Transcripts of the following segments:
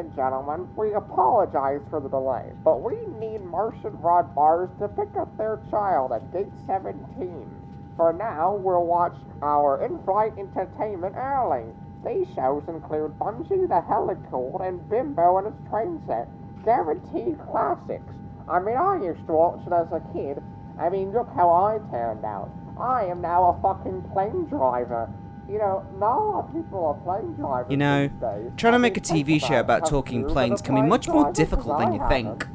and gentlemen, we apologize for the delay, but we need Martian Rod Bars to pick up their child at gate 17. For now, we'll watch our in-flight entertainment early. These shows include Budgie the Helicopter and Jimbo and his train set. Guaranteed classics. I mean, I used to watch it as a kid. I mean, look how I turned out. I am now a fucking plane driver. You know, not a lot of people are plane drivers You know, these days. trying to make a TV show about talking planes can be much more difficult than you think.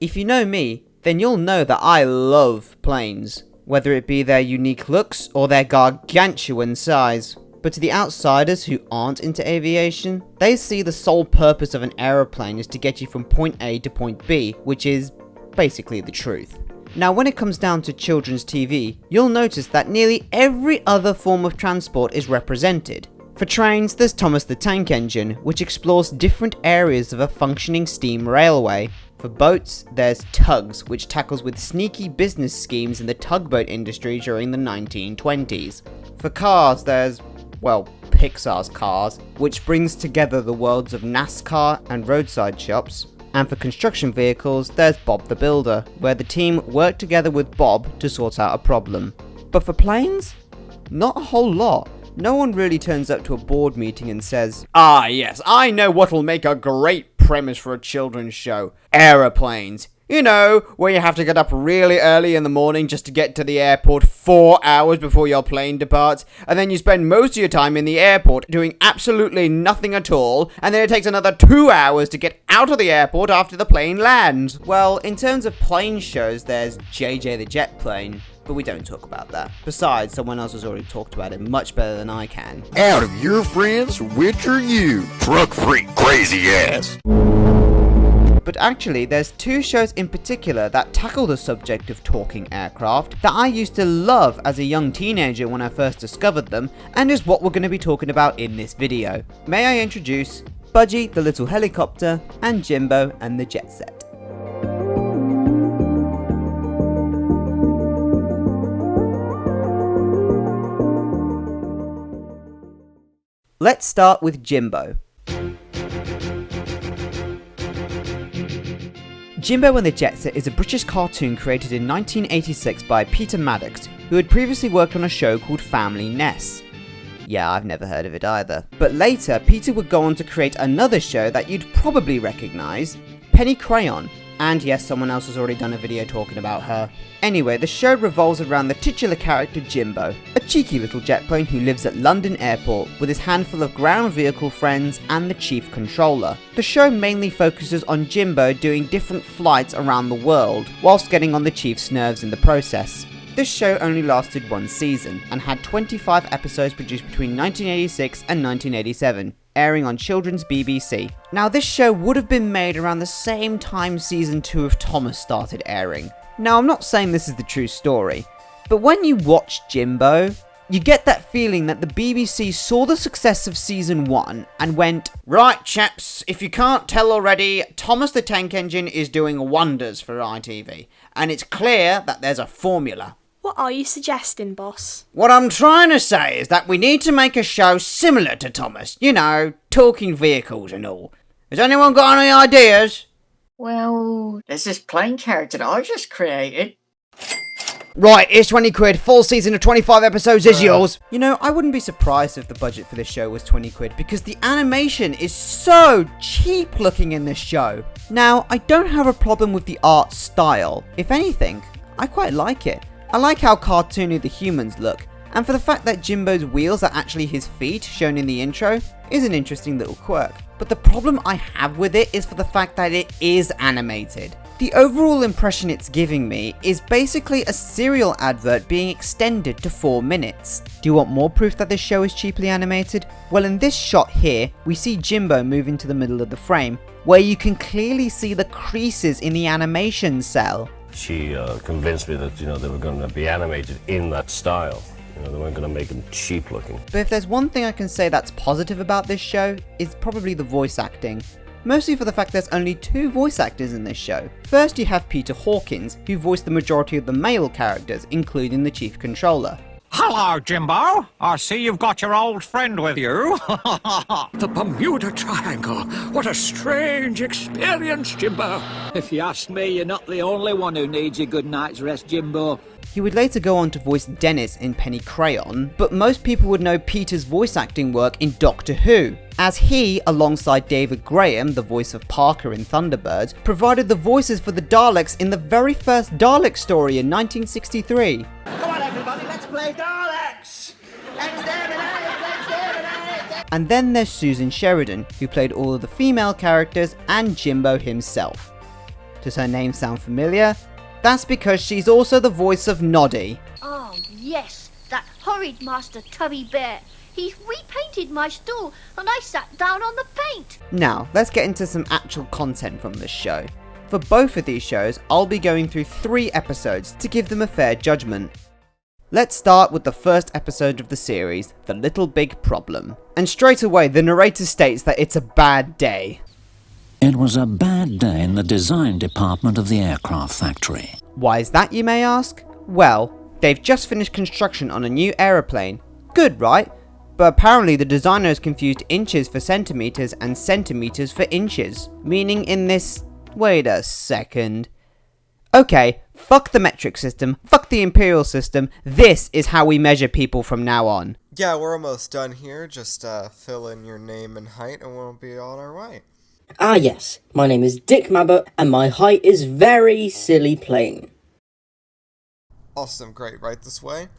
If you know me, then you'll know that I love planes, whether it be their unique looks or their gargantuan size. But to the outsiders who aren't into aviation, they see the sole purpose of an aeroplane is to get you from point A to point B, which is basically the truth. Now when it comes down to children's TV, you'll notice that nearly every other form of transport is represented. For trains, there's Thomas the Tank Engine, which explores different areas of a functioning steam railway. For boats, there's Tugs, which tackles with sneaky business schemes in the tugboat industry during the 1920s. For cars, there's, well, Pixar's Cars, which brings together the worlds of NASCAR and roadside shops. And for construction vehicles, there's Bob the Builder, where the team work together with Bob to sort out a problem. But for planes? Not a whole lot. No one really turns up to a board meeting and says, "Ah yes, I know what'll make a great premise for a children's show. Aeroplanes. You know, where you have to get up really early in the morning just to get to the airport 4 hours before your plane departs, and then you spend most of your time in the airport doing absolutely nothing at all, and then it takes another 2 hours to get out of the airport after the plane lands." Well, in terms of plane shows, there's JJ the Jet Plane, but we don't talk about that. Besides, someone else has already talked about it much better than I can. Out of your friends, which are you? Truck freak crazy ass. But actually, there's two shows in particular that tackle the subject of talking aircraft that I used to love as a young teenager when I first discovered them, and is what we're going to be talking about in this video. May I introduce Budgie the Little Helicopter and Jimbo and the Jet Set. Let's start with Jimbo. Jimbo and the Jet Set is a British cartoon created in 1986 by Peter Maddox, who had previously worked on a show called Family Ness. Yeah, I've never heard of it either. But later, Peter would go on to create another show that you'd probably recognise, Penny Crayon. And yes, someone else has already done a video talking about her. Anyway, the show revolves around the titular character Jimbo, a cheeky little jet plane who lives at London Airport with his handful of ground vehicle friends and the chief controller. The show mainly focuses on Jimbo doing different flights around the world, whilst getting on the chief's nerves in the process. This show only lasted one season, and had 25 episodes produced between 1986 and 1987. Airing on children's BBC. Now this show would have been made around the same time season 2 of Thomas started airing. Now I'm not saying this is the true story, but when you watch Jimbo, you get that feeling that the BBC saw the success of season 1 and went, "Right chaps, if you can't tell already, Thomas the Tank Engine is doing wonders for ITV, and it's clear that there's a formula." What are you suggesting, boss? What I'm trying to say is that we need to make a show similar to Thomas. You know, talking vehicles and all. Has anyone got any ideas? Well, there's this plane character that I just created. Right, here's 20 quid. Full season of 25 episodes is yours. You know, I wouldn't be surprised if the budget for this show was 20 quid because the animation is so cheap looking in this show. Now, I don't have a problem with the art style. If anything, I quite like it. I like how cartoony the humans look, and for the fact that Jimbo's wheels are actually his feet, shown in the intro, is an interesting little quirk. But the problem I have with it is for the fact that it is animated. The overall impression it's giving me is basically a cereal advert being extended to 4 minutes. Do you want more proof that this show is cheaply animated? Well, in this shot here, we see Jimbo move into the middle of the frame, where you can clearly see the creases in the animation cell. She convinced me that, they were going to be animated in that style. They weren't going to make them cheap looking. But if there's one thing I can say that's positive about this show, it's probably the voice acting. Mostly for the fact there's only 2 voice actors in this show. First you have Peter Hawkins, who voiced the majority of the male characters, including the chief controller. Hello, Jimbo. I see you've got your old friend with you. The Bermuda Triangle. What a strange experience, Jimbo. If you ask me, you're not the only one who needs a good night's rest, Jimbo. He would later go on to voice Dennis in Penny Crayon, but most people would know Peter's voice acting work in Doctor Who, as he, alongside David Graham, the voice of Parker in Thunderbirds, provided the voices for the Daleks in the very first Dalek story in 1963. Come on, everybody, let's play Daleks! And then there's Susan Sheridan, who played all of the female characters and Jimbo himself. Does her name sound familiar? That's because she's also the voice of Noddy. Oh, yes, that horrid Master Tubby Bear. He's repainted my stool and I sat down on the paint. Now, let's get into some actual content from this show. For both of these shows, I'll be going through 3 episodes to give them a fair judgment. Let's start with the first episode of the series, The Little Big Problem. And straight away, the narrator states that it's a bad day. It was a bad day in the design department of the aircraft factory. Why is that, you may ask? Well, they've just finished construction on a new aeroplane. Good, right? But apparently the designers confused inches for centimeters and centimeters for inches. Meaning in this... Wait a second. Okay, fuck the metric system, fuck the imperial system, this is how we measure people from now on. Yeah, we're almost done here, just fill in your name and height and we'll be on our way. Ah yes, my name is Dick Mabbott and my height is very silly plain. Awesome, great, right this way?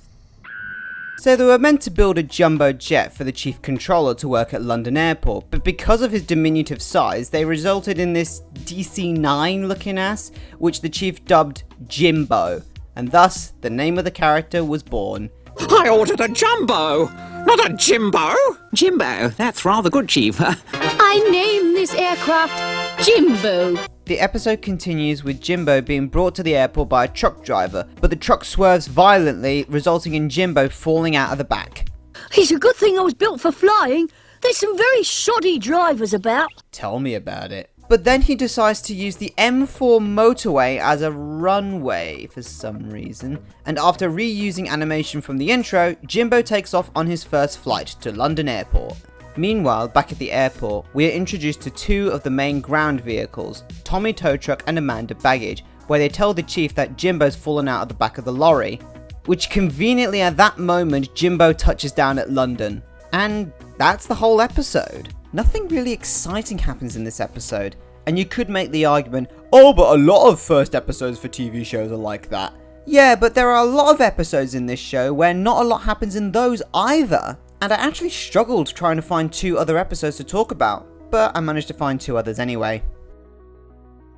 So they were meant to build a jumbo jet for the chief controller to work at London Airport, but because of his diminutive size, they resulted in this DC-9 looking ass, which the chief dubbed Jimbo, and thus the name of the character was born. I ordered a jumbo, not a Jimbo. Jimbo, that's rather good, Chief. I named this aircraft Jimbo. The episode continues with Jimbo being brought to the airport by a truck driver, but the truck swerves violently, resulting in Jimbo falling out of the back. It's a good thing I was built for flying. There's some very shoddy drivers about. Tell me about it. But then he decides to use the M4 motorway as a runway for some reason, and after reusing animation from the intro, Jimbo takes off on his first flight to London Airport. Meanwhile, back at the airport, we are introduced to 2 of the main ground vehicles, Tommy Tow Truck and Amanda Baggage, where they tell the chief that Jimbo's fallen out of the back of the lorry, which conveniently at that moment Jimbo touches down at London. And that's the whole episode. Nothing really exciting happens in this episode, and you could make the argument, oh, but a lot of first episodes for TV shows are like that. Yeah, but there are a lot of episodes in this show where not a lot happens in those either. And I actually struggled trying to find 2 other episodes to talk about, but I managed to find 2 others anyway.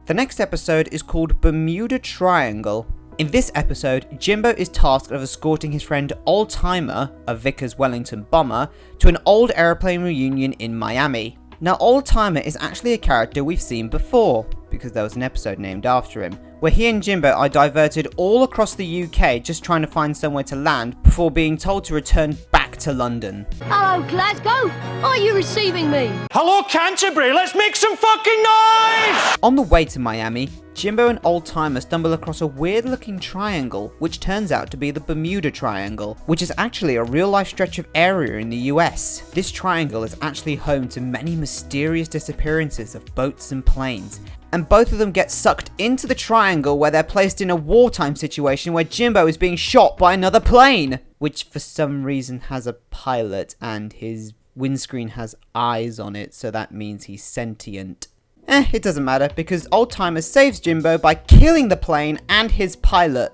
The next episode is called Bermuda Triangle. In this episode, Jimbo is tasked of escorting his friend Old Timer, a Vickers Wellington bomber, to an old aeroplane reunion in Miami. Now, Old Timer is actually a character we've seen before, because there was an episode named after him, where he and Jimbo are diverted all across the UK just trying to find somewhere to land before being told to return back to London. Hello, Glasgow. Are you receiving me? Hello, Canterbury. Let's make some fucking noise! On the way to Miami, Jimbo and Old Timer stumble across a weird looking triangle, which turns out to be the Bermuda Triangle, which is actually a real life stretch of area in the US. This triangle is actually home to many mysterious disappearances of boats and planes, and both of them get sucked into the triangle where they're placed in a wartime situation where Jimbo is being shot by another plane, which for some reason has a pilot and his windscreen has eyes on it, so that means he's sentient. It doesn't matter, because Old Timer saves Jimbo by killing the plane and his pilot.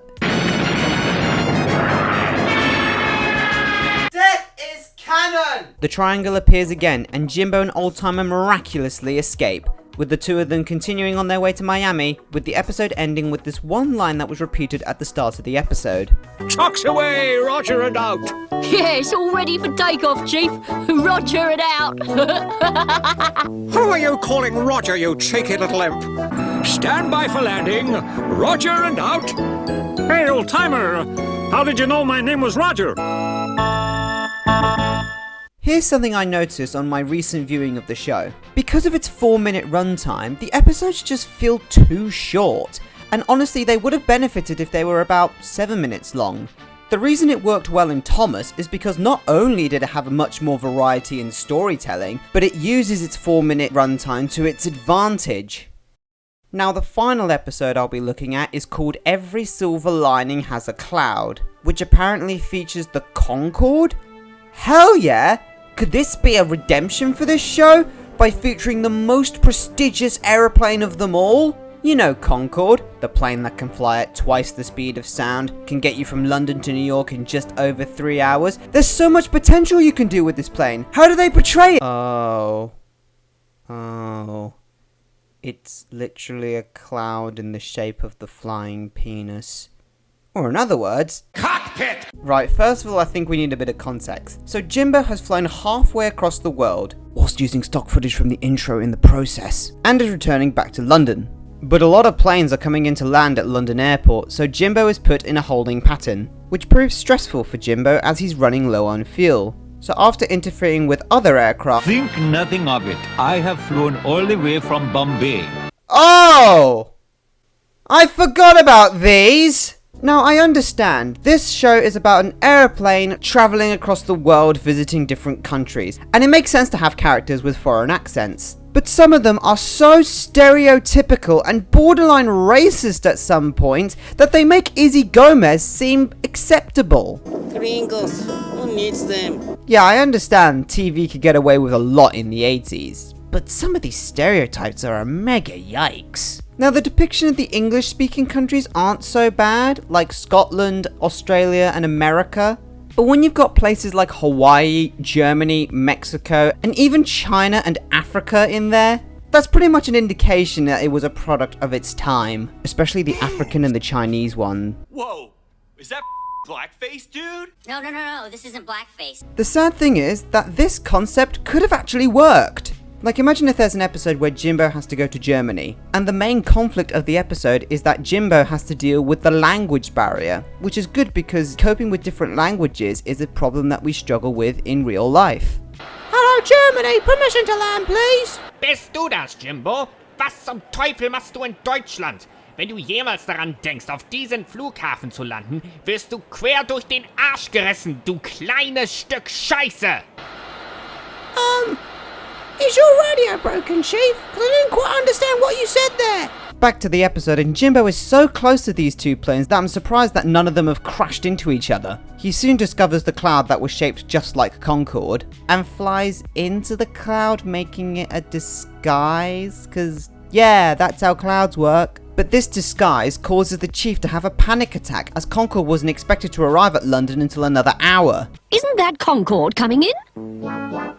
Death is canon! The triangle appears again, and Jimbo and Old Timer miraculously escape, with the 2 of them continuing on their way to Miami, with the episode ending with this one line that was repeated at the start of the episode. Trucks away, Roger and out. Yeah, it's all ready for takeoff, Chief. Roger and out. Who are you calling Roger, you cheeky little imp? Stand by for landing. Roger and out. Hey, Old Timer. How did you know my name was Roger? Here's something I noticed on my recent viewing of the show. Because of its 4-minute runtime, the episodes just feel too short, and honestly they would have benefited if they were about 7 minutes long. The reason it worked well in Thomas is because not only did it have much more variety in storytelling, but it uses its 4-minute runtime to its advantage. Now the final episode I'll be looking at is called Every Silver Lining Has a Cloud, which apparently features the Concorde? Hell yeah! Could this be a redemption for this show? By featuring the most prestigious aeroplane of them all? You know Concorde, the plane that can fly at twice the speed of sound, can get you from London to New York in just over 3 hours. There's so much potential you can do with this plane. How do they portray it? Oh. It's literally a cloud in the shape of the flying penis. Or in other words, cockpit! Right, first of all, I think we need a bit of context. So Jimbo has flown halfway across the world, whilst using stock footage from the intro in the process, and is returning back to London. But a lot of planes are coming into land at London Airport, so Jimbo is put in a holding pattern, which proves stressful for Jimbo as he's running low on fuel. So after interfering with other aircraft... Think nothing of it. I have flown all the way from Bombay. Oh! I forgot about these! Now I understand, this show is about an aeroplane travelling across the world visiting different countries, and it makes sense to have characters with foreign accents. But some of them are so stereotypical and borderline racist at some point that they make Izzy Gomez seem acceptable. Gringos, who needs them? Yeah, I understand TV could get away with a lot in the 80s, but some of these stereotypes are a mega yikes. Now the depiction of the English-speaking countries aren't so bad, like Scotland, Australia and America. But when you've got places like Hawaii, Germany, Mexico, and even China and Africa in there, that's pretty much an indication that it was a product of its time. Especially the African and the Chinese one. Whoa, is that blackface, dude? No, this isn't blackface. The sad thing is that this concept could have actually worked. Like imagine if there's an episode where Jimbo has to go to Germany, and the main conflict of the episode is that Jimbo has to deal with the language barrier, which is good because coping with different languages is a problem that we struggle with in real life. Hello Germany, permission to land please? Bist du das, Jimbo? Was zum Teufel machst du in Deutschland? Wenn du jemals daran denkst, auf diesen Flughafen zu landen, wirst du quer durch den Arsch gerissen, du kleines Stück Scheiße! Is your radio broken, Chief? Because I didn't quite understand what you said there. Back to the episode, and Jimbo is so close to these two planes that I'm surprised that none of them have crashed into each other. He soon discovers the cloud that was shaped just like Concorde, and flies into the cloud, making it a disguise, because yeah, that's how clouds work. But this disguise causes the chief to have a panic attack as Concorde wasn't expected to arrive at London until another hour. Isn't that Concorde coming in?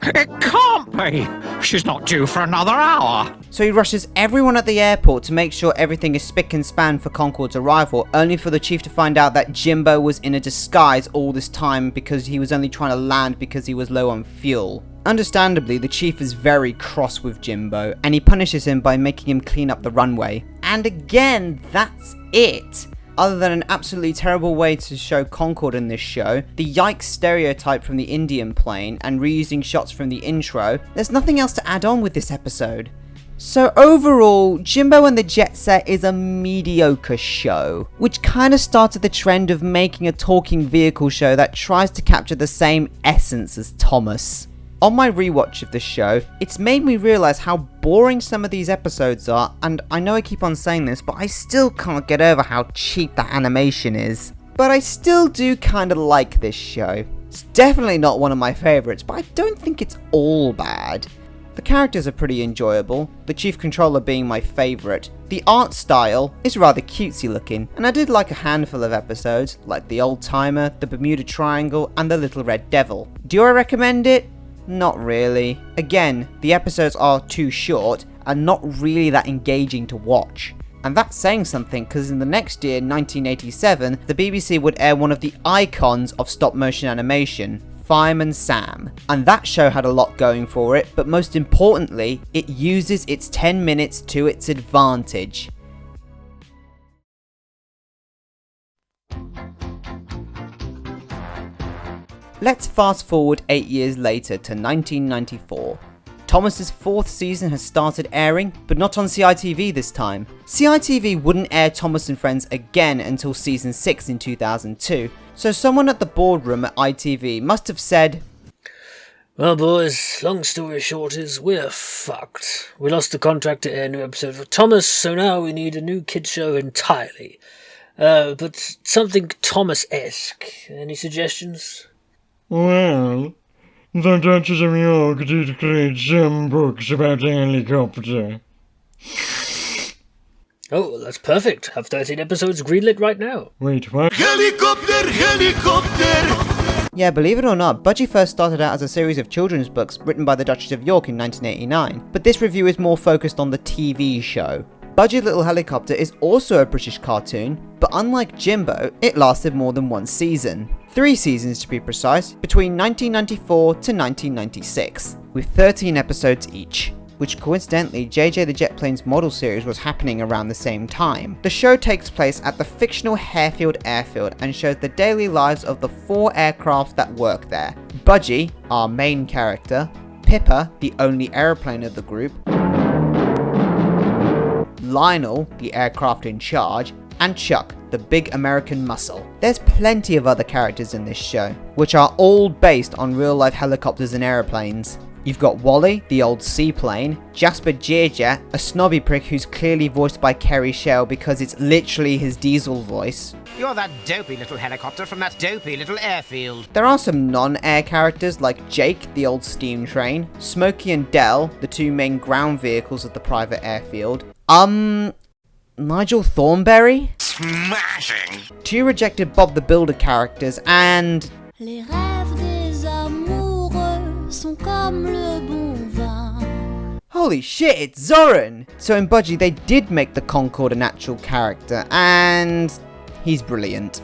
It can't be. She's not due for another hour. So he rushes everyone at the airport to make sure everything is spick and span for Concorde's arrival, only for the chief to find out that Jimbo was in a disguise all this time because he was only trying to land because he was low on fuel. Understandably, the chief is very cross with Jimbo, and he punishes him by making him clean up the runway. And again, that's it. Other than an absolutely terrible way to show Concorde in this show, the yikes stereotype from the Indian plane, and reusing shots from the intro, there's nothing else to add on with this episode. So overall, Jimbo and the Jet Set is a mediocre show, which kind of started the trend of making a talking vehicle show that tries to capture the same essence as Thomas. On my rewatch of this show, it's made me realise how boring some of these episodes are, and I know I keep on saying this, but I still can't get over how cheap that animation is. But I still do kind of like this show. It's definitely not one of my favourites, but I don't think it's all bad. The characters are pretty enjoyable, the Chief Controller being my favourite. The art style is rather cutesy looking, and I did like a handful of episodes, like The Old Timer, The Bermuda Triangle, and The Little Red Devil. Do I recommend it? Not really. Again, the episodes are too short and not really that engaging to watch. And that's saying something because in the next year, 1987, the BBC would air one of the icons of stop motion animation, Fireman Sam. And that show had a lot going for it, but most importantly, it uses its 10 minutes to its advantage. Let's fast forward 8 years later to 1994. Thomas's 4th season has started airing, but not on CITV this time. CITV wouldn't air Thomas and Friends again until season 6 in 2002, so someone at the boardroom at ITV must have said, "Well, boys, long story short is we're fucked. We lost the contract to air a new episode for Thomas, so now we need a new kids show entirely. But something Thomas-esque. Any suggestions?" "Well, the Duchess of York did create some books about a helicopter." "Oh, well, that's perfect. Have 13 episodes greenlit right now." "Wait, what?" Helicopter, helicopter! Yeah, believe it or not, Budgie first started out as a series of children's books written by the Duchess of York in 1989, but this review is more focused on the TV show. Budgie The Little Helicopter is also a British cartoon, but unlike Jimbo, it lasted more than one season. 3 seasons to be precise, between 1994 to 1996, with 13 episodes each, which coincidentally JJ the Jet Plane's model series was happening around the same time. The show takes place at the fictional Harefield Airfield and shows the daily lives of the 4 aircraft that work there. Budgie, our main character, Pippa, the only aeroplane of the group, Lionel, the aircraft in charge, and Chuck, the big American muscle. There's plenty of other characters in this show, which are all based on real life helicopters and aeroplanes. You've got Wally, the old seaplane, Jasper Jeerjet, a snobby prick who's clearly voiced by Kerry Shell because it's literally his diesel voice. You're that dopey little helicopter from that dopey little airfield. There are some non-air characters like Jake, the old steam train, Smokey and Dell, the 2 main ground vehicles of the private airfield, Nigel Thornberry? Smashing! 2 rejected Bob the Builder characters, and Les rêves des amoureux sont comme le bon vin. holy shit, it's Zoran! So in Budgie they did make the Concorde a natural character, and he's brilliant.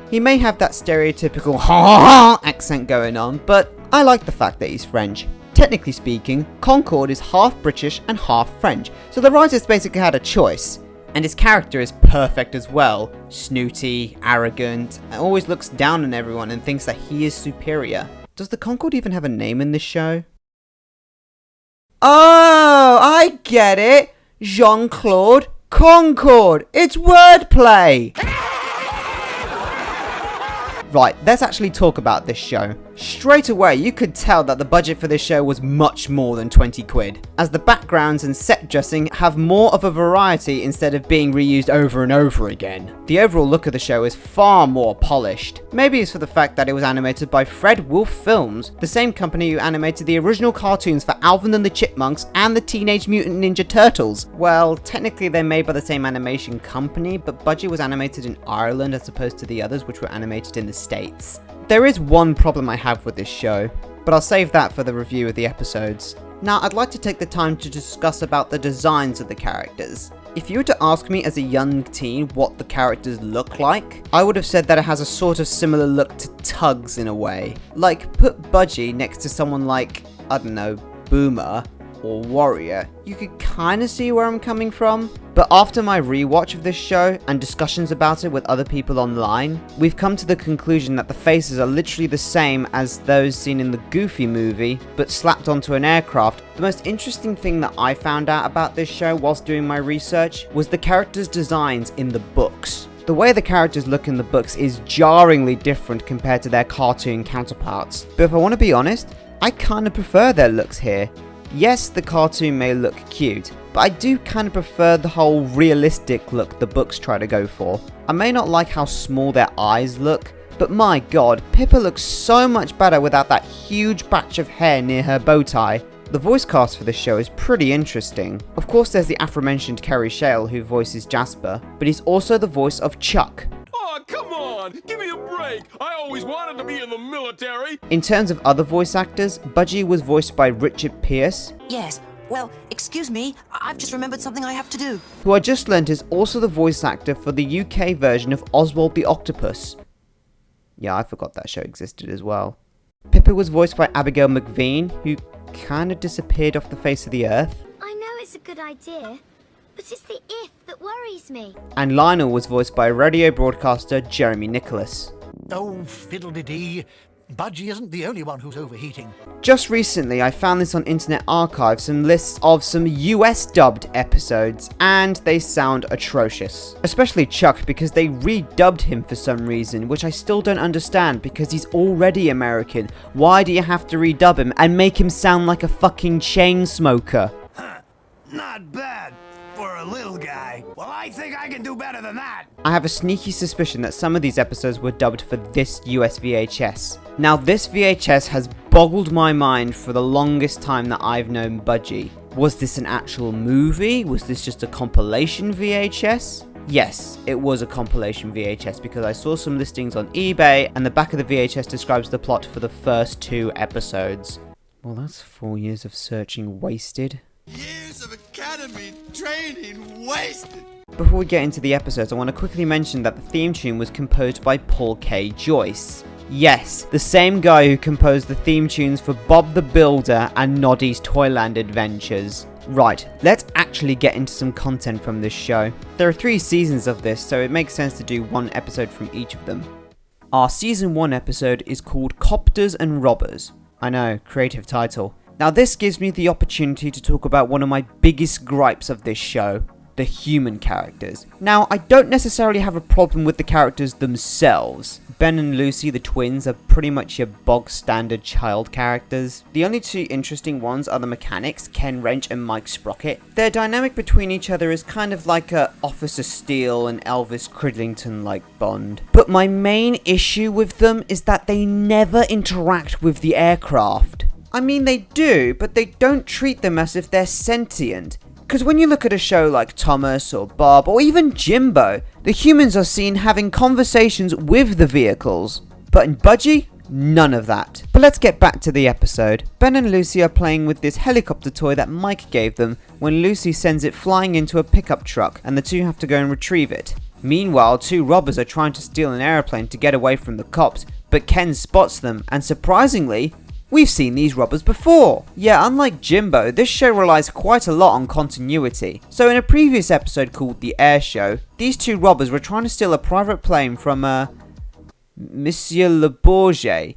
He may have that stereotypical ha accent going on, but I like the fact that he's French. Technically speaking, Concorde is half British and half French, so the writers basically had a choice. And his character is perfect as well. Snooty, arrogant, and always looks down on everyone and thinks that he is superior. Does the Concorde even have a name in this show? Oh, I get it! Jean-Claude Concorde! It's wordplay! Right, let's actually talk about this show. Straight away, you could tell that the budget for this show was much more than 20 quid, as the backgrounds and set dressing have more of a variety instead of being reused over and over again. The overall look of the show is far more polished. Maybe it's for the fact that it was animated by Fred Wolf Films, the same company who animated the original cartoons for Alvin and the Chipmunks and the Teenage Mutant Ninja Turtles. Well, technically they're made by the same animation company, but Budgie was animated in Ireland as opposed to the others, which were animated in the States. There is one problem I have with this show, but I'll save that for the review of the episodes. Now, I'd like to take the time to discuss about the designs of the characters. If you were to ask me as a young teen what the characters look like, I would have said that it has a sort of similar look to Tugs in a way. Like, put Budgie next to someone like, I don't know, Boomer or Warrior. You could kind of see where I'm coming from, but after my rewatch of this show and discussions about it with other people online, we've come to the conclusion that the faces are literally the same as those seen in the Goofy movie, but slapped onto an aircraft. The most interesting thing that I found out about this show whilst doing my research was the characters' designs in the books. The way the characters look in the books is jarringly different compared to their cartoon counterparts, but if I want to be honest, I kind of prefer their looks here. Yes, the cartoon may look cute, but I do kind of prefer the whole realistic look the books try to go for. I may not like how small their eyes look, but my god, Pippa looks so much better without that huge patch of hair near her bow tie. The voice cast for this show is pretty interesting. Of course there's the aforementioned Kerry Shale who voices Jasper, but he's also the voice of Chuck. Oh, come on! Give me a break! I always wanted to be in the military! In terms of other voice actors, Budgie was voiced by Richard Pierce. Yes, well, excuse me, I've just remembered something I have to do. Who I just learnt is also the voice actor for the UK version of Oswald the Octopus. Yeah, I forgot that show existed as well. Pippa was voiced by Abigail McVean, who kind of disappeared off the face of the earth. I know it's a good idea, but it's the if that worries me. And Lionel was voiced by radio broadcaster Jeremy Nicholas. Oh, fiddle-de-dee. Budgie isn't the only one who's overheating. Just recently, I found this on Internet Archive, some lists of some US dubbed episodes, and they sound atrocious. Especially Chuck, because they redubbed him for some reason, which I still don't understand, because he's already American. Why do you have to redub him and make him sound like a fucking chain smoker? Not bad for a little guy. Well, I think I can do better than that. I have a sneaky suspicion that some of these episodes were dubbed for this US VHS. Now, this VHS has boggled my mind for the longest time that I've known Budgie. Was this an actual movie? Was this just a compilation VHS? Yes, it was a compilation VHS because I saw some listings on eBay and the back of the VHS describes the plot for the first 2 episodes. Well, that's 4 years of searching wasted. Years of academy training wasted. Before we get into the episodes, I want to quickly mention that the theme tune was composed by Paul K. Joyce. Yes, the same guy who composed the theme tunes for Bob the Builder and Noddy's Toyland Adventures. Right, let's actually get into some content from this show. There are 3 seasons of this, so it makes sense to do 1 episode from each of them. Our season 1 episode is called Copters and Robbers. I know, creative title. Now this gives me the opportunity to talk about one of my biggest gripes of this show, the human characters. Now, I don't necessarily have a problem with the characters themselves. Ben and Lucy, the twins, are pretty much your bog standard child characters. The only 2 interesting ones are the mechanics, Ken Wrench and Mike Sprocket. Their dynamic between each other is kind of like a Officer Steele and Elvis Cridlington-like bond. But my main issue with them is that they never interact with the aircraft. I mean, they do, but they don't treat them as if they're sentient. Because when you look at a show like Thomas or Bob or even Jimbo, the humans are seen having conversations with the vehicles. But in Budgie, none of that. But let's get back to the episode. Ben and Lucy are playing with this helicopter toy that Mike gave them when Lucy sends it flying into a pickup truck and the 2 have to go and retrieve it. Meanwhile, 2 robbers are trying to steal an aeroplane to get away from the cops, but Ken spots them and surprisingly, we've seen these robbers before. Yeah, unlike Jimbo, this show relies quite a lot on continuity. So in a previous episode called The Air Show, these 2 robbers were trying to steal a private plane from Monsieur Le Bourget.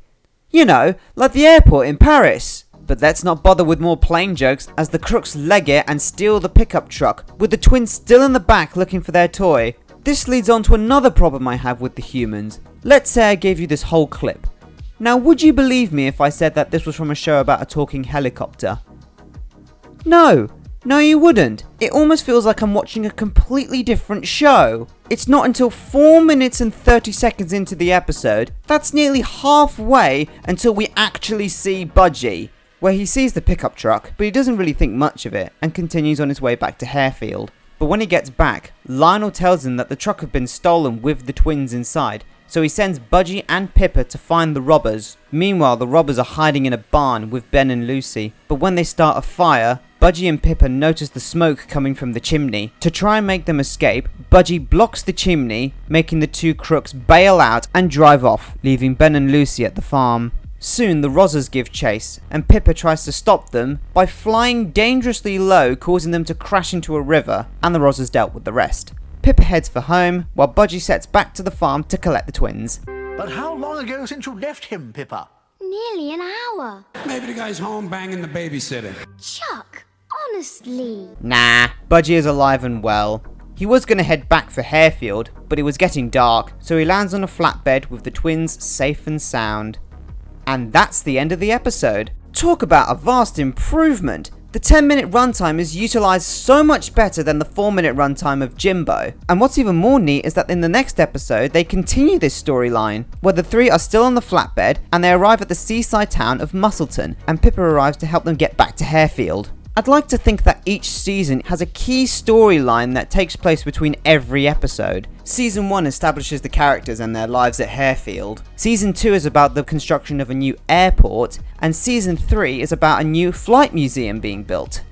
You know, like the airport in Paris. But let's not bother with more plane jokes as the crooks leg it and steal the pickup truck, with the twins still in the back looking for their toy. This leads on to another problem I have with the humans. Let's say I gave you this whole clip. Now, would you believe me if I said that this was from a show about a talking helicopter? No, you wouldn't. It almost feels like I'm watching a completely different show. It's not until 4 minutes and 30 seconds into the episode, that's nearly halfway until we actually see Budgie, where he sees the pickup truck, but he doesn't really think much of it and continues on his way back to Harefield. But when he gets back, Lionel tells him that the truck had been stolen with the twins inside, so he sends Budgie and Pippa to find the robbers. Meanwhile, the robbers are hiding in a barn with Ben and Lucy. But when they start a fire, Budgie and Pippa notice the smoke coming from the chimney. To try and make them escape, Budgie blocks the chimney, making the 2 crooks bail out and drive off, leaving Ben and Lucy at the farm. Soon the robbers give chase, and Pippa tries to stop them by flying dangerously low, causing them to crash into a river, and the robbers dealt with the rest. Pippa heads for home, while Budgie sets back to the farm to collect the twins. But how long ago since you left him, Pippa? Nearly an hour. Maybe the guy's home banging the babysitter. Chuck, honestly. Nah, Budgie is alive and well. He was going to head back for Harefield, but it was getting dark, so he lands on a flatbed with the twins safe and sound. And that's the end of the episode. Talk about a vast improvement. The 10-minute runtime is utilised so much better than the 4-minute runtime of Jimbo. And what's even more neat is that in the next episode, they continue this storyline, where the 3 are still on the flatbed, and they arrive at the seaside town of Musselton, and Pippa arrives to help them get back to Harefield. I'd like to think that each season has a key storyline that takes place between every episode. Season 1 establishes the characters and their lives at Harefield. Season 2 is about the construction of a new airport, and Season 3 is about a new flight museum being built.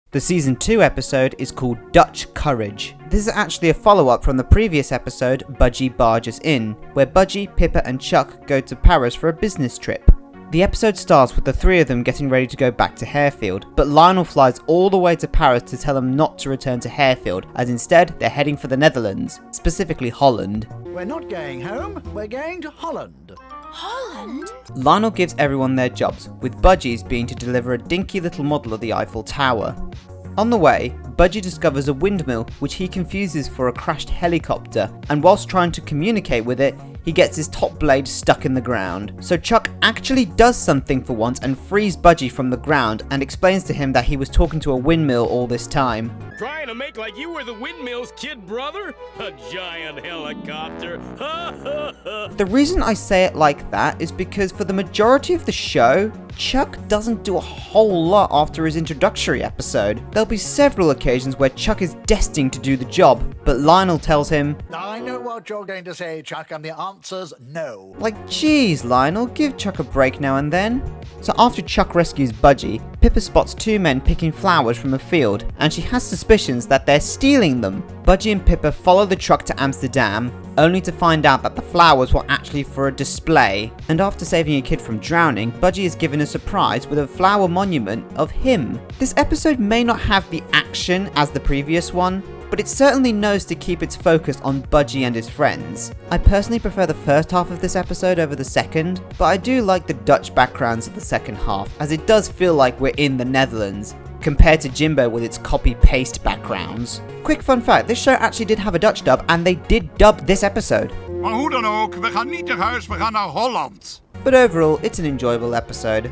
The Season 2 episode is called Dutch Courage. This is actually a follow-up from the previous episode, Budgie Barges In, where Budgie, Pippa and Chuck go to Paris for a business trip. The episode starts with the 3 of them getting ready to go back to Harefield, but Lionel flies all the way to Paris to tell them not to return to Harefield, as instead they're heading for the Netherlands, specifically Holland. We're not going home, we're going to Holland. Holland? Lionel gives everyone their jobs, with Budgie's being to deliver a dinky little model of the Eiffel Tower. On the way, Budgie discovers a windmill which he confuses for a crashed helicopter, and whilst trying to communicate with it, he gets his top blade stuck in the ground. So Chuck actually does something for once and frees Budgie from the ground and explains to him that he was talking to a windmill all this time. Trying to make like you were the windmill's kid brother? A giant helicopter. The reason I say it like that is because for the majority of the show, Chuck doesn't do a whole lot after his introductory episode. There'll be several occasions where Chuck is destined to do the job, but Lionel tells him, I know what you're going to say, Chuck, and the answer's no. Like, geez, Lionel, give Chuck a break now and then. So after Chuck rescues Budgie, Pippa spots two men picking flowers from a field, and she has suspicions that they're stealing them. Budgie and Pippa follow the truck to Amsterdam, only to find out that the flowers were actually for a display. And after saving a kid from drowning, Budgie is given a surprise with a flower monument of him. This episode may not have the action as the previous one, but it certainly knows to keep its focus on Budgie and his friends. I personally prefer the first half of this episode over the second, but I do like the Dutch backgrounds of the second half, as it does feel like we're in the Netherlands, compared to Jimbo with its copy-paste backgrounds. Quick fun fact, this show actually did have a Dutch dub, and they did dub this episode. Maar hoe dan ook, we gaan niet naar huis, we gaan naar Holland. But overall, it's an enjoyable episode.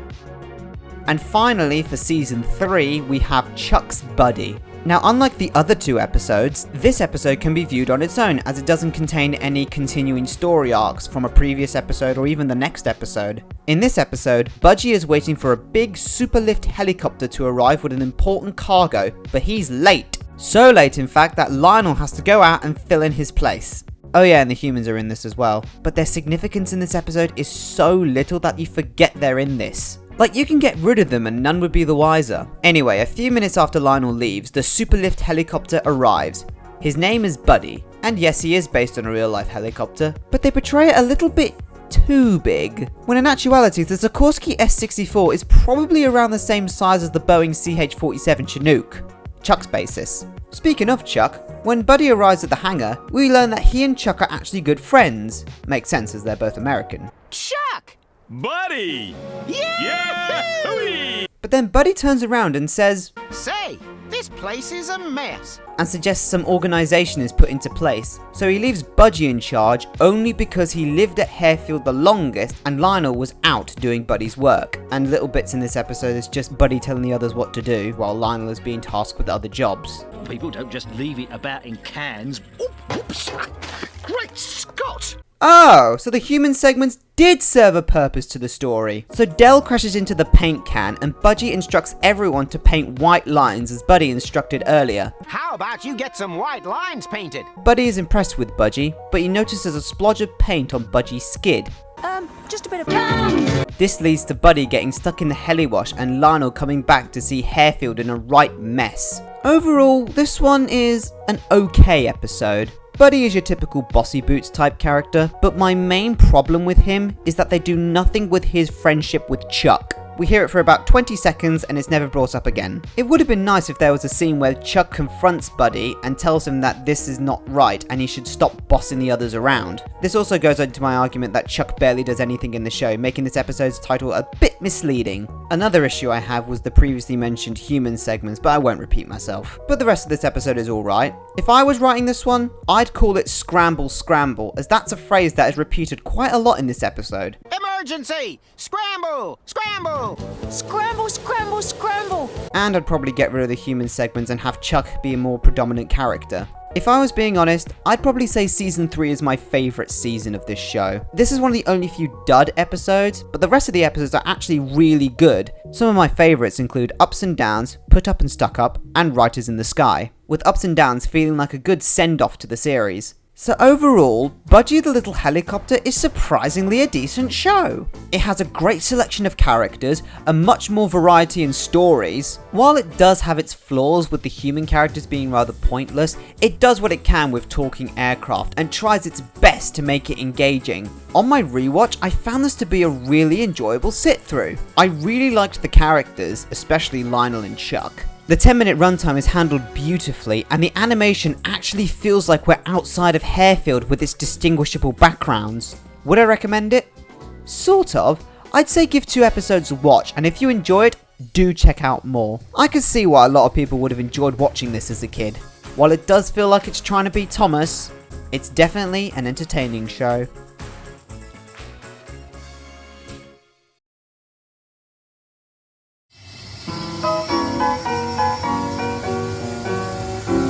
And finally, for season 3, we have Chuck's Buddy. Now, unlike the other two episodes, this episode can be viewed on its own, as it doesn't contain any continuing story arcs from a previous episode or even the next episode. In this episode, Budgie is waiting for a big superlift helicopter to arrive with an important cargo, but he's late. So late, in fact, that Lionel has to go out and fill in his place. Oh yeah, and the humans are in this as well. But their significance in this episode is so little that you forget they're in this. Like, you can get rid of them and none would be the wiser. Anyway, a few minutes after Lionel leaves, the superlift helicopter arrives. His name is Buddy, and yes, he is based on a real life helicopter, but they portray it a little bit too big, when in actuality the Sikorsky S-64 is probably around the same size as the Boeing CH-47 Chinook, Chuck's basis. Speaking of Chuck, when Buddy arrives at the hangar, we learn that he and Chuck are actually good friends. Makes sense as they're both American. Chuck! Buddy! Yeah! But then Buddy turns around and says, Say, this place is a mess. And suggests some organisation is put into place. So he leaves Budgie in charge only because he lived at Harefield the longest and Lionel was out doing Buddy's work. And little bits in this episode is just Buddy telling the others what to do while Lionel is being tasked with other jobs. People don't just leave it about in cans. Oops! Great Scott! Oh, so the human segments did serve a purpose to the story. So Del crashes into the paint can and Budgie instructs everyone to paint white lines as Buddy instructed earlier. How about you get some white lines painted? Buddy is impressed with Budgie, but he notices a splodge of paint on Budgie's skid. Just a bit of... This leads to Buddy getting stuck in the heliwash and Lionel coming back to see Harefield in a right mess. Overall, this one is an okay episode. Buddy is your typical bossy boots type character, but my main problem with him is that they do nothing with his friendship with Chuck. We hear it for about 20 seconds and it's never brought up again. It would have been nice if there was a scene where Chuck confronts Buddy and tells him that this is not right and he should stop bossing the others around. This also goes into my argument that Chuck barely does anything in the show, making this episode's title a bit misleading. Another issue I have was the previously mentioned human segments, but I won't repeat myself. But the rest of this episode is alright. If I was writing this one, I'd call it Scramble Scramble, as that's a phrase that is repeated quite a lot in this episode. Emergency! Scramble! Scramble! Scramble, scramble, scramble! And I'd probably get rid of the human segments and have Chuck be a more predominant character. If I was being honest, I'd probably say season 3 is my favourite season of this show. This is one of the only few dud episodes, but the rest of the episodes are actually really good. Some of my favourites include Ups and Downs, Put Up and Stuck Up, and Writers in the Sky, with Ups and Downs feeling like a good send-off to the series. So overall, Budgie the Little Helicopter is surprisingly a decent show. It has a great selection of characters, and much more variety in stories. While it does have its flaws with the human characters being rather pointless, it does what it can with talking aircraft and tries its best to make it engaging. On my rewatch, I found this to be a really enjoyable sit-through. I really liked the characters, especially Lionel and Chuck. The 10-minute runtime is handled beautifully, and the animation actually feels like we're outside of Harefield with its distinguishable backgrounds. Would I recommend it? Sort of. I'd say give 2 episodes a watch, and if you enjoy it, do check out more. I can see why a lot of people would have enjoyed watching this as a kid. While it does feel like it's trying to be Thomas, it's definitely an entertaining show.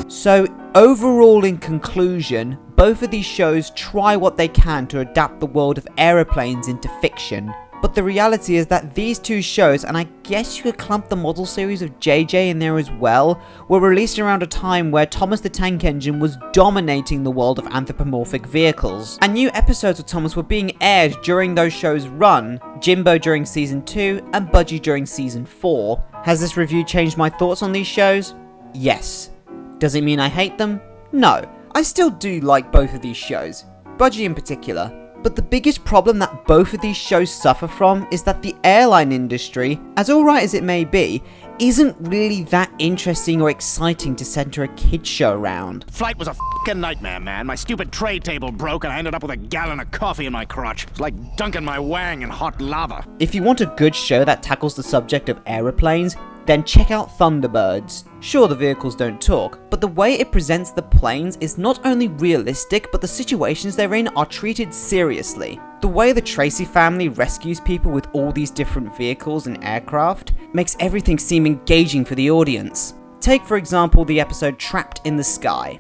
So, overall in conclusion, both of these shows try what they can to adapt the world of aeroplanes into fiction. But the reality is that these 2 shows, and I guess you could clump the model series of JJ in there as well, were released around a time where Thomas the Tank Engine was dominating the world of anthropomorphic vehicles. And new episodes of Thomas were being aired during those shows' run, Jimbo during season 2 and Budgie during season 4. Has this review changed my thoughts on these shows? Yes. Does it mean I hate them? No. I still do like both of these shows, Budgie in particular. But the biggest problem that both of these shows suffer from is that the airline industry, as alright as it may be, isn't really that interesting or exciting to center a kids show around. Flight was a f***ing nightmare, man. My stupid tray table broke and I ended up with a gallon of coffee in my crotch. It's like dunking my wang in hot lava. If you want a good show that tackles the subject of aeroplanes, then check out Thunderbirds. Sure, the vehicles don't talk, but the way it presents the planes is not only realistic, but the situations they're in are treated seriously. The way the Tracy family rescues people with all these different vehicles and aircraft makes everything seem engaging for the audience. Take for example the episode Trapped in the Sky.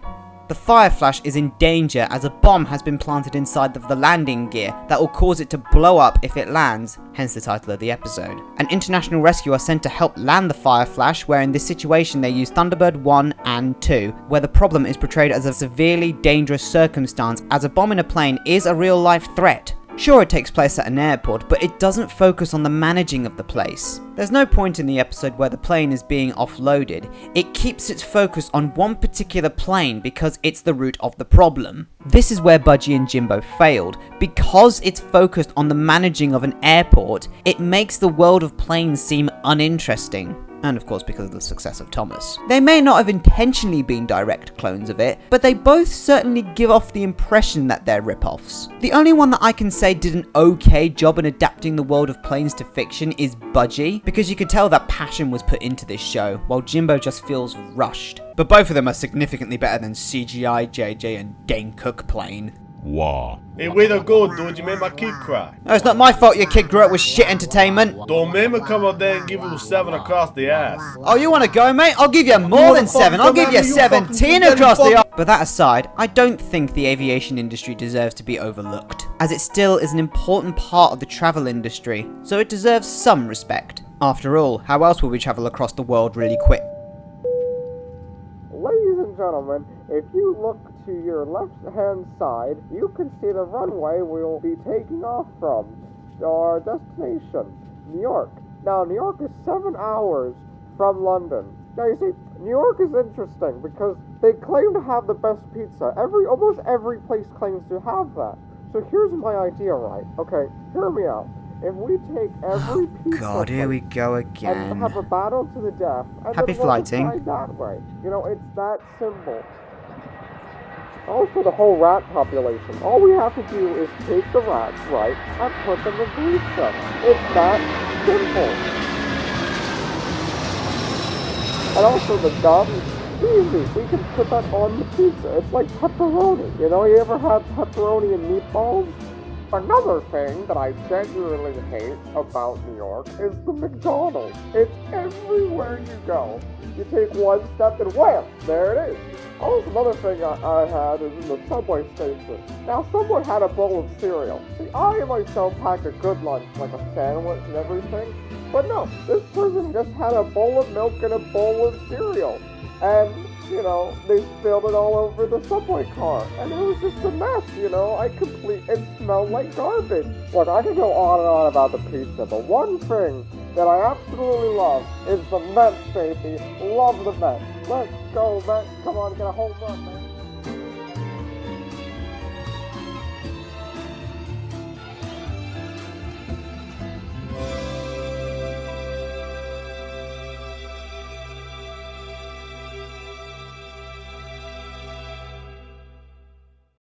The Fire Flash is in danger as a bomb has been planted inside of the landing gear that will cause it to blow up if it lands, hence the title of the episode. An international rescue are sent to help land the Fire Flash, where in this situation they use Thunderbird 1 and 2, where the problem is portrayed as a severely dangerous circumstance as a bomb in a plane is a real life threat. Sure, it takes place at an airport, but it doesn't focus on the managing of the place. There's no point in the episode where the plane is being offloaded. It keeps its focus on one particular plane because it's the root of the problem. This is where Budgie and Jimbo failed. Because it's focused on the managing of an airport, it makes the world of planes seem uninteresting. And of course because of the success of Thomas. They may not have intentionally been direct clones of it, but they both certainly give off the impression that they're rip-offs. The only one that I can say did an okay job in adapting the world of planes to fiction is Budgie, because you could tell that passion was put into this show, while Jimbo just feels rushed. But both of them are significantly better than CGI, JJ and Dane Cook plane. Wow. Hey, way to go, dude. You made my kid cry. No, it's not my fault your kid grew up with shit entertainment. Don't make me come up there and give you 7 across the ass. Oh, you want to go, mate? I'll give you more than 7. I'll give you 17 across the ass. But that aside, I don't think the aviation industry deserves to be overlooked, as it still is an important part of the travel industry, so it deserves some respect. After all, how else will we travel across the world really quick? Ladies and gentlemen, if you look to your left-hand side, you can see the runway we'll be taking off from. Our destination, New York. Now, New York is 7 hours from London. Now, you see, New York is interesting because they claim to have the best pizza. Almost every place claims to have that. So here's my idea, right? Okay, hear me out. If we take every pizza God, here we go again. and have a battle to the death, and Happy then we'll flighting. decide that way. You know, it's that simple. Also, the whole rat population. All we have to do is take the rats, right, and put them in pizza. It's that simple. And also the gum, easy. We can put that on the pizza. It's like pepperoni. You know, you ever had pepperoni and meatballs? Another thing that I genuinely hate about New York is the McDonald's. It's everywhere you go. You take one step and wham, there it is. Also, another thing I had is in the subway station. Now, someone had a bowl of cereal. See, I myself pack a good lunch, like a sandwich and everything. But no, this person just had a bowl of milk and a bowl of cereal. And, you know, they spilled it all over the subway car. And it was just a mess, you know. It smelled like garbage. Look, I could go on and on about the pizza, but one thing that I absolutely love is the Mets, baby. Love the Mets. Let's go, Mets. Come on, get a home run, man.